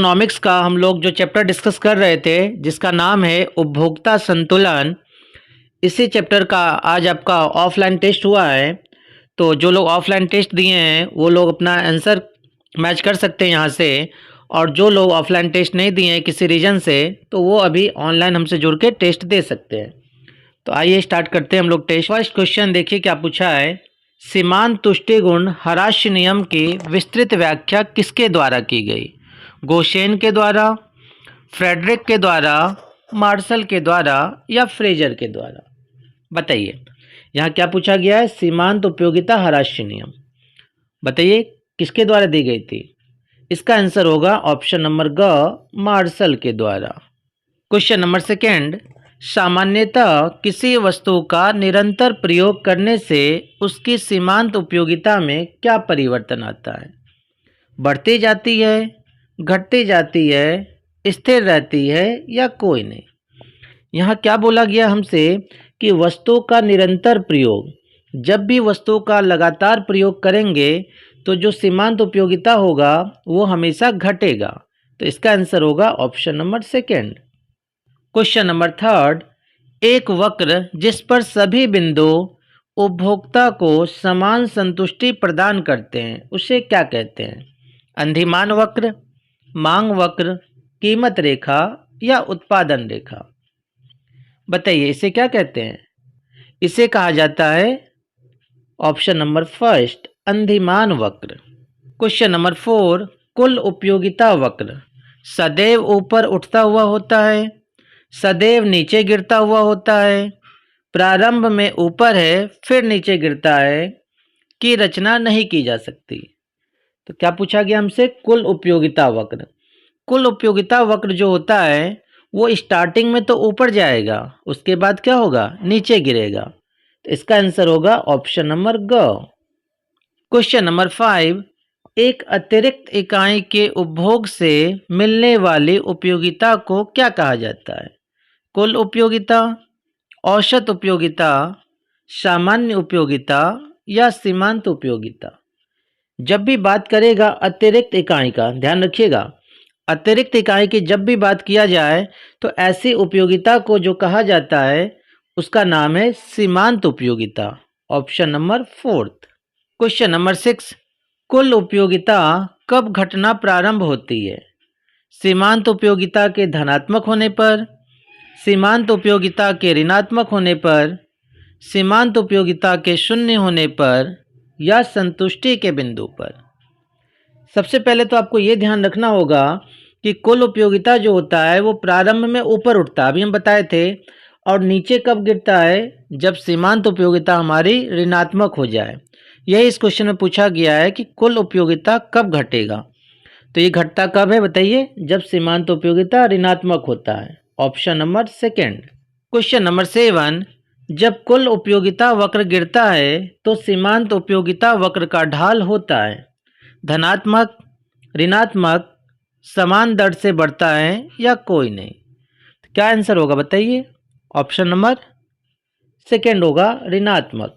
Economics का हम लोग जो चैप्टर डिस्कस कर रहे थे जिसका नाम है उपभोक्ता संतुलन, इसी चैप्टर का आज आपका ऑफलाइन टेस्ट हुआ है। तो जो लोग ऑफलाइन टेस्ट दिए हैं वो लोग अपना आंसर मैच कर सकते हैं यहाँ से, और जो लोग ऑफलाइन टेस्ट नहीं दिए हैं किसी रीजन से तो वो अभी ऑनलाइन हमसे जुड़ के टेस्ट दे सकते हैं। तो आइए स्टार्ट करते हैं हम लोग टेस्ट। फर्स्ट क्वेश्चन देखिए क्या पूछा है। सीमांत तुष्टि गुण हराश्य नियम की विस्तृत व्याख्या किसके द्वारा की गई? गोशेन के द्वारा, फ्रेडरिक के द्वारा, मार्शल के द्वारा या फ्रेजर के द्वारा? बताइए यहाँ क्या पूछा गया है। सीमांत उपयोगिता हराश्य नियम, बताइए किसके द्वारा दी गई थी? इसका आंसर होगा ऑप्शन नंबर ग, मार्शल के द्वारा। क्वेश्चन नंबर सेकेंड, सामान्यतः किसी वस्तु का निरंतर प्रयोग करने से उसकी सीमांत उपयोगिता में क्या परिवर्तन आता है? बढ़ती जाती है, घटती जाती है, स्थिर रहती है या कोई नहीं? यहाँ क्या बोला गया हमसे कि वस्तु का निरंतर प्रयोग, जब भी वस्तु का लगातार प्रयोग करेंगे तो जो सीमांत उपयोगिता होगा वो हमेशा घटेगा। तो इसका आंसर होगा option number second. Question number third, एक वक्र जिस पर सभी बिंदु उपभोक्ता को समान संतुष्टि प्रदान करते हैं उसे क्या कहते हैं? अंधिमान वक्र, मांग वक्र, कीमत रेखा या उत्पादन रेखा? बताइए इसे क्या कहते हैं? इसे कहा जाता है ऑप्शन नंबर फर्स्ट, अंधिमान वक्र। क्वेश्चन नंबर फोर, कुल उपयोगिता वक्र सदैव ऊपर उठता हुआ होता है, सदैव नीचे गिरता हुआ होता है, प्रारंभ में ऊपर है फिर नीचे गिरता है, की रचना नहीं की जा सकती? तो क्या पूछा गया हमसे? कुल उपयोगिता वक्र। कुल उपयोगिता वक्र जो होता है वो स्टार्टिंग में तो ऊपर जाएगा, उसके बाद क्या होगा? नीचे गिरेगा। तो इसका आंसर होगा ऑप्शन नंबर ग। क्वेश्चन नंबर 5, एक अतिरिक्त इकाई के उपभोग से मिलने वाली उपयोगिता को क्या कहा जाता है? कुल उपयोगिता, औसत उपयोगिता, सामान्य उपयोगिता या सीमांत उपयोगिता? जब भी बात करेगा अतिरिक्त इकाई का, ध्यान रखिएगा, अतिरिक्त इकाई की जब भी बात किया जाए तो ऐसी उपयोगिता को जो कहा जाता है उसका नाम है सीमांत उपयोगिता। Option number fourth. Question number 6, कुल उपयोगिता कब घटना प्रारंभ होती है? सीमांत उपयोगिता के धनात्मक होने पर, सीमांत उपयोगिता के ऋणात्मक होने पर, सीमांत उपयोगिता के शून्य होने पर या संतुष्टि के बिंदु पर? सबसे पहले तो आपको ये ध्यान रखना होगा कि कुल उपयोगिता जो होता है वो प्रारंभ में ऊपर उठता है, अभी हम बताए थे, और नीचे कब गिरता है? जब सीमांत उपयोगिता हमारी ऋणात्मक हो जाए। यही इस क्वेश्चन में पूछा गया है कि कुल उपयोगिता कब घटेगा। तो ये घटता कब है बताइए? जब सीमांत उपयोगिता ऋणात्मक होता है। Option number second. Question number 7, जब कुल उपयोगिता वक्र गिरता है तो सीमांत उपयोगिता वक्र का ढाल होता है धनात्मक, ऋणात्मक, समान दर से बढ़ता है या कोई नहीं? तो क्या आंसर होगा बताइए? ऑप्शन नंबर सेकेंड होगा, ऋणात्मक।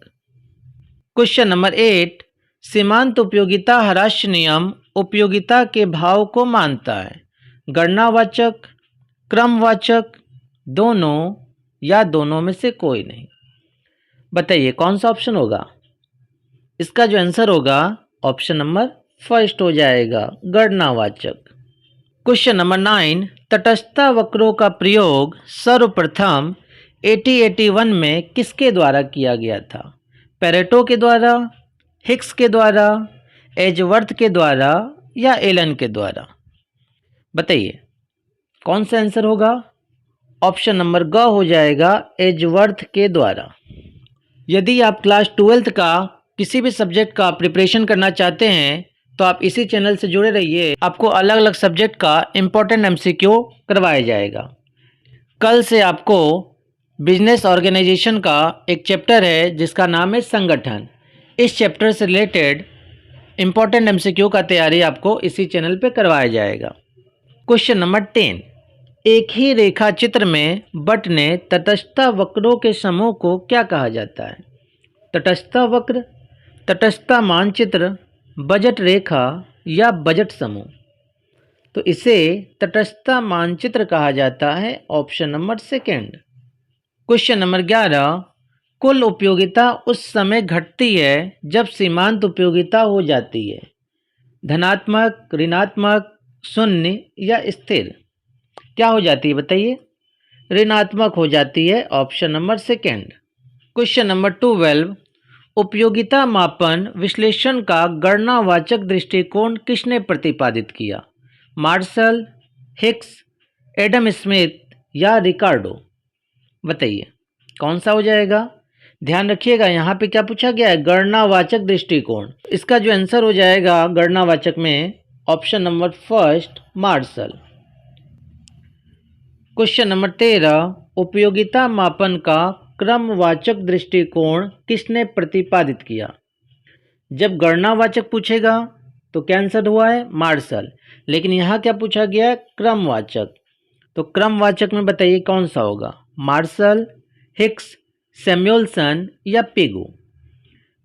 क्वेश्चन नंबर 8, सीमांत उपयोगिता हराश्य नियम उपयोगिता के भाव को मानता है गणनावाचक, क्रमवाचक, दोनों या दोनों में से कोई नहीं? बताइए कौन सा ऑप्शन होगा? इसका जो आंसर होगा ऑप्शन नंबर फर्स्ट हो जाएगा, गणनावाचक। क्वेश्चन नंबर 9, तटस्थता वक्रों का प्रयोग सर्वप्रथम 1881 में किसके द्वारा किया गया था? पेरेटो के द्वारा, हिक्स के द्वारा, एजवर्थ के द्वारा या एलन के द्वारा? बताइए कौन सा आंसर होगा? ऑप्शन नंबर ग हो जाएगा, एजवर्थ के द्वारा। यदि आप क्लास 12th का किसी भी सब्जेक्ट का प्रिपरेशन करना चाहते हैं तो आप इसी चैनल से जुड़े रहिए, आपको अलग अलग सब्जेक्ट का इम्पोर्टेंट MCQ करवाया जाएगा। कल से आपको बिजनेस ऑर्गेनाइजेशन का एक चैप्टर है जिसका नाम है संगठन। इस चैप्टर से रिलेटेड इम्पोर्टेंट MCQ का तैयारी आपको इसी चैनल पे करवाया जाएगा। क्वेश्चन नंबर 10, एक ही रेखा चित्र में बंटने तटस्थता वक्रों के समूह को क्या कहा जाता है? तटस्थता वक्र, तटस्थता मानचित्र, बजट रेखा या बजट समूह? तो इसे तटस्थता मानचित्र कहा जाता है। Option number second. Question number 11, कुल उपयोगिता उस समय घटती है जब सीमांत उपयोगिता हो जाती है। धनात्मक, ऋणात्मक, शून्य या स्थिर। क्या हो जाती है बताइए? ऋणात्मक हो जाती है। Option number second. Question number 12, उपयोगिता मापन विश्लेषण का गणनावाचक दृष्टिकोण किसने प्रतिपादित किया? मार्शल, हिक्स, एडम स्मिथ या रिकार्डो? बताइए कौन सा हो जाएगा? ध्यान रखिएगा यहाँ पे क्या पूछा गया है? गणनावाचक दृष्टिकोण। इसका जो आंसर हो जाएगा गणनावाचक में, option number first, Marshall. Question number 13, उपयोगिता मापन का क्रमवाचक दृष्टिकोण किसने प्रतिपादित किया? जब गणनावाचक पूछेगा तो क्या आंसर हुआ है? मार्शल। लेकिन यहाँ क्या पूछा गया है? क्रमवाचक। तो क्रमवाचक में बताइए कौन सा होगा? मार्शल, हिक्स, सैमुएल्सन या पिगू?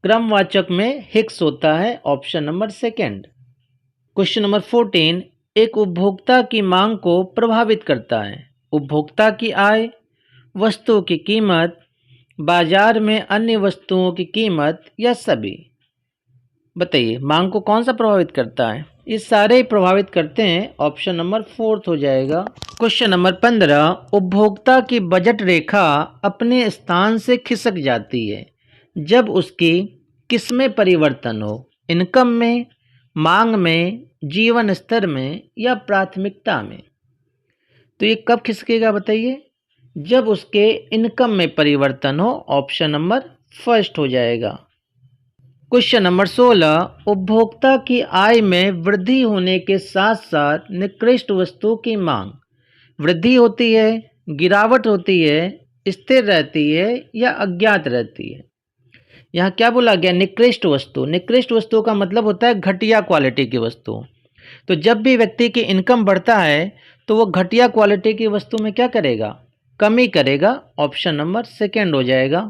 क्रमवाचक में हिक्स होता है। Option number second. Question number 14, एक उपभोक्ता की मांग को प्रभावित करता है। उपभोक्ता की आय, वस्तुओं की कीमत, बाजार में अन्य वस्तुओं की कीमत या सभी? बताइए मांग को कौन सा प्रभावित करता है? ये सारे ही प्रभावित करते हैं। ऑप्शन नंबर फोर्थ हो जाएगा। क्वेश्चन नंबर 15, उपभोक्ता की बजट रेखा अपने स्थान से खिसक जाती है जब उसकी किस में परिवर्तन हो? इनकम में, मांग में, जीवन स्तर में या प्राथमिकता में? तो ये कब खिसकेगा बताइए? जब उसके इनकम में परिवर्तन हो। ऑप्शन नंबर फर्स्ट हो जाएगा। क्वेश्चन नंबर 16, उपभोक्ता की आय में वृद्धि होने के साथ साथ निकृष्ट वस्तुओं की मांग वृद्धि होती है, गिरावट होती है, स्थिर रहती है या अज्ञात रहती है? यहाँ क्या बोला गया? निकृष्ट वस्तु। निकृष्ट वस्तु का मतलब होता है घटिया क्वालिटी की वस्तु। तो जब भी व्यक्ति की इनकम बढ़ता है तो वो घटिया क्वालिटी की वस्तु में क्या करेगा? कमी करेगा। ऑप्शन नंबर सेकंड हो जाएगा।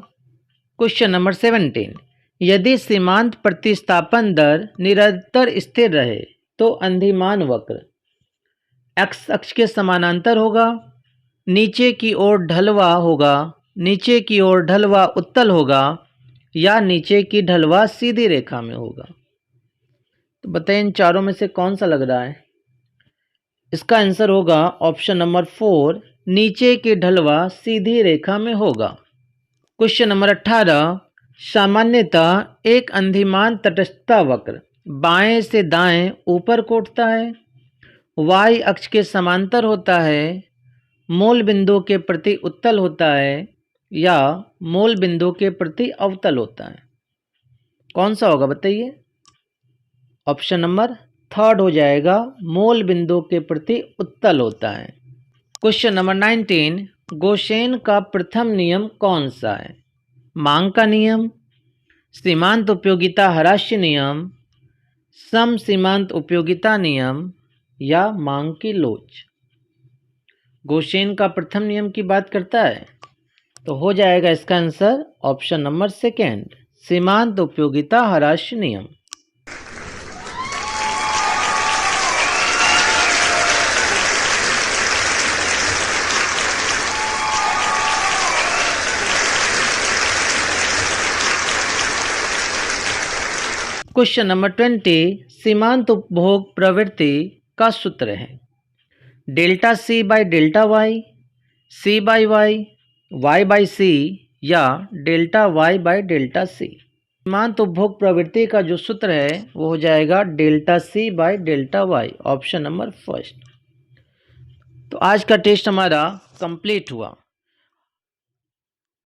क्वेश्चन नंबर 17, यदि सीमांत प्रतिस्थापन दर निरंतर स्थिर रहे तो अंधिमान वक्र एक्स अक्ष के समानांतर होगा, नीचे की ओर ढलवा होगा, नीचे की ओर ढलवा उत्तल होगा या नीचे की ढलवा सीधी रेखा में होगा? तो बताइए इन चारों में से कौन सा लग रहा है? इसका आंसर होगा ऑप्शन नंबर 4, नीचे की ढलवा सीधी रेखा में होगा। क्वेश्चन नंबर 18, सामान्यतः एक अंधिमान तटस्थता वक्र बाएं से दाएं ऊपर को उठता है, वाई अक्ष के समांतर होता है, मूल बिंदु के प्रति उत्तल होता है या मूल बिंदु के प्रति अवतल होता है? कौन सा होगा बताइए? ऑप्शन नंबर थर्ड हो जाएगा, मूल बिंदु के प्रति उत्तल होता है। क्वेश्चन नंबर 19, गोसेन का प्रथम नियम कौन सा है? मांग का नियम, सीमांत उपयोगिता ह्रास्य नियम, सम सीमांत उपयोगिता नियम या मांग की लोच? गोसेन का प्रथम नियम की बात करता है तो हो जाएगा इसका आंसर ऑप्शन नंबर सेकंड, सीमांत उपयोगिता ह्रास्य नियम। क्वेश्चन नंबर 20, सीमांत उपभोग प्रवृत्ति का सूत्र है delta C by delta Y, C by Y by C या delta Y by delta C? सीमांत उपभोग प्रवृत्ति का जो सूत्र है वो हो जाएगा delta C by delta Y. Option number first. तो आज का टेस्ट हमारा कंप्लीट हुआ।